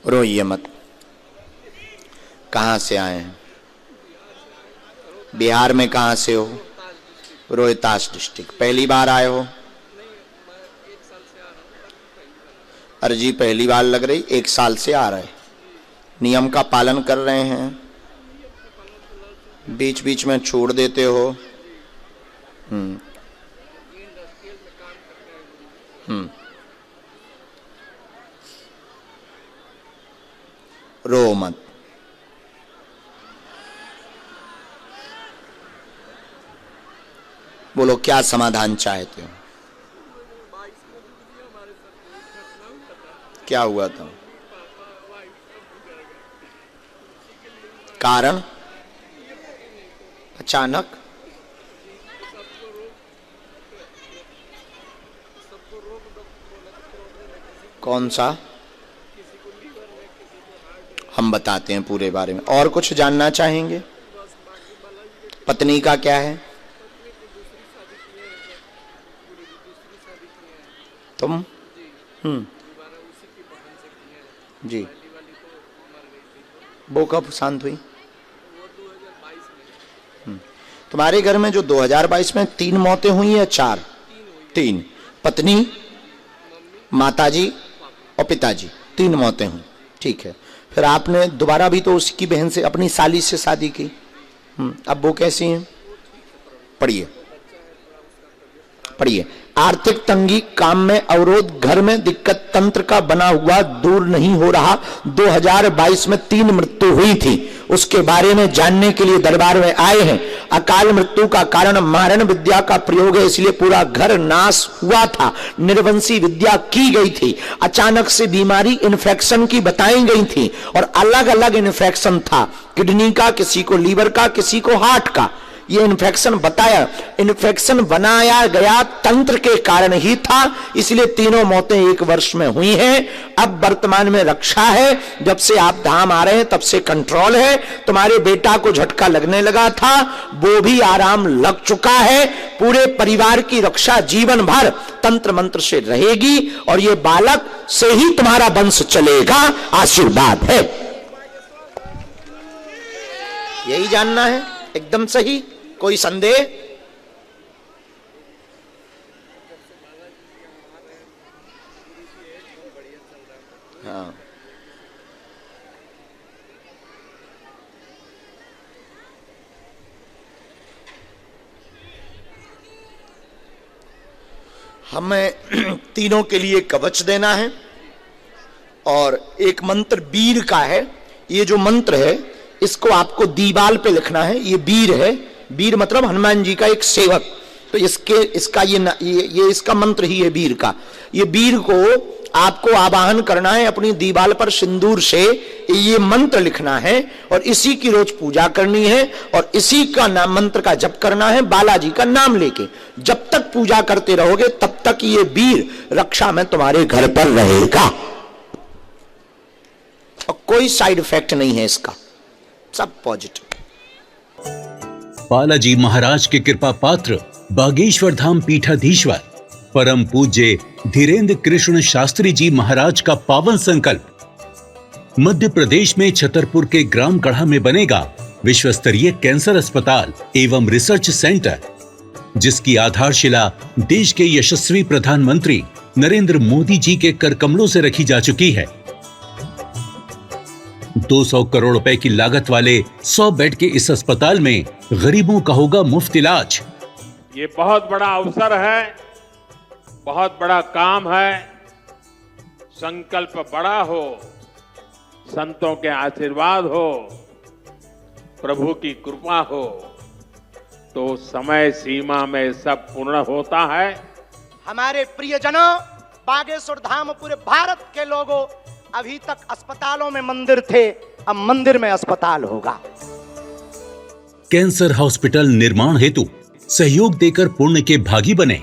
रोइए मत। कहाँ से आए हैं? बिहार में कहाँ से हो? रोहतास डिस्ट्रिक्ट। पहली बार आए हो? अरे जी पहली बार लग रही, 1 साल से आ रहे। नियम का पालन कर रहे हैं? बीच बीच में छोड़ देते हो? रो मत। बोलो क्या समाधान चाहते हो? क्या हुआ था? कारण? अचानक? कौन सा? हम बताते हैं पूरे बारे में। और कुछ जानना चाहेंगे? पत्नी का क्या है? तुम? जी। वो कब शांत हुई? तुम्हारे घर में जो 2022 में 3 मौतें हुई या 4? 3। पत्नी, माताजी और पिताजी, 3 मौतें हुई। ठीक है। फिर आपने दोबारा भी तो उसकी बहन से, अपनी साली से शादी की। अब वो कैसी हैं? पढ़िए पढ़िए। आर्थिक तंगी, काम में अवरोध, घर में दिक्कत, तंत्र का बना हुआ दूर नहीं हो रहा। 2022 में 3 मृत्यु हुई थी, उसके बारे में जानने के लिए दरबार में आए हैं। अकाल मृत्यु का कारण मारण विद्या का प्रयोग है, इसलिए पूरा घर नाश हुआ था। निर्वंशी विद्या की गई थी। अचानक से बीमारी इन्फेक्शन की बताई गई थी और अलग अलग इन्फेक्शन था। किडनी का, किसी को लीवर का, किसी को हार्ट का। ये इन्फेक्शन बताया, इन्फेक्शन बनाया गया तंत्र के कारण ही था, इसलिए 3 मौतें 1 वर्ष में हुई हैं। अब वर्तमान में रक्षा है, जब से आप धाम आ रहे हैं तब से कंट्रोल है। तुम्हारे बेटा को झटका लगने लगा था, वो भी आराम लग चुका है। पूरे परिवार की रक्षा जीवन भर तंत्र मंत्र से रहेगी और ये बालक से ही तुम्हारा वंश चलेगा। आशीर्वाद है। यही जानना है? एकदम सही। कोई संदेह? हाँ। हमें तीनों के लिए कवच देना है और एक मंत्र वीर का है। ये जो मंत्र है इसको आपको दीवाल पे लिखना है। ये वीर है, वीर मतलब हनुमान जी का एक सेवक। तो इसका ये इसका मंत्र ही है वीर का। ये वीर को आपको आवाहन करना है, अपनी दीवाल पर सिंदूर से ये मंत्र लिखना है और इसी की रोज पूजा करनी है और इसी का नाम, मंत्र का जप करना है बालाजी का नाम लेके। जब तक पूजा करते रहोगे तब तक ये वीर रक्षा में तुम्हारे घर पर रहेगा और कोई साइड इफेक्ट नहीं है इसका, सब पॉजिटिव। बालाजी महाराज के कृपा पात्र बागेश्वर धाम पीठाधीश्वर परम पूज्य धीरेन्द्र कृष्ण शास्त्री जी महाराज का पावन संकल्प। मध्य प्रदेश में छतरपुर के ग्राम गढ़ा में बनेगा विश्व स्तरीय कैंसर अस्पताल एवं रिसर्च सेंटर, जिसकी आधारशिला देश के यशस्वी प्रधानमंत्री नरेंद्र मोदी जी के कर कमलों से रखी जा चुकी है। 200 करोड़ रुपए की लागत वाले 100 बेड के इस अस्पताल में गरीबों का होगा मुफ्त इलाज। ये बहुत बड़ा अवसर है, बहुत बड़ा काम है। संकल्प बड़ा हो, संतों के आशीर्वाद हो, प्रभु की कृपा हो तो समय सीमा में सब पूर्ण होता है। हमारे प्रियजनों, बागेश्वर धाम पूरे भारत के लोगों, अभी तक अस्पतालों में मंदिर थे, अब मंदिर में अस्पताल होगा। कैंसर हॉस्पिटल निर्माण हेतु सहयोग देकर पुण्य के भागी बने।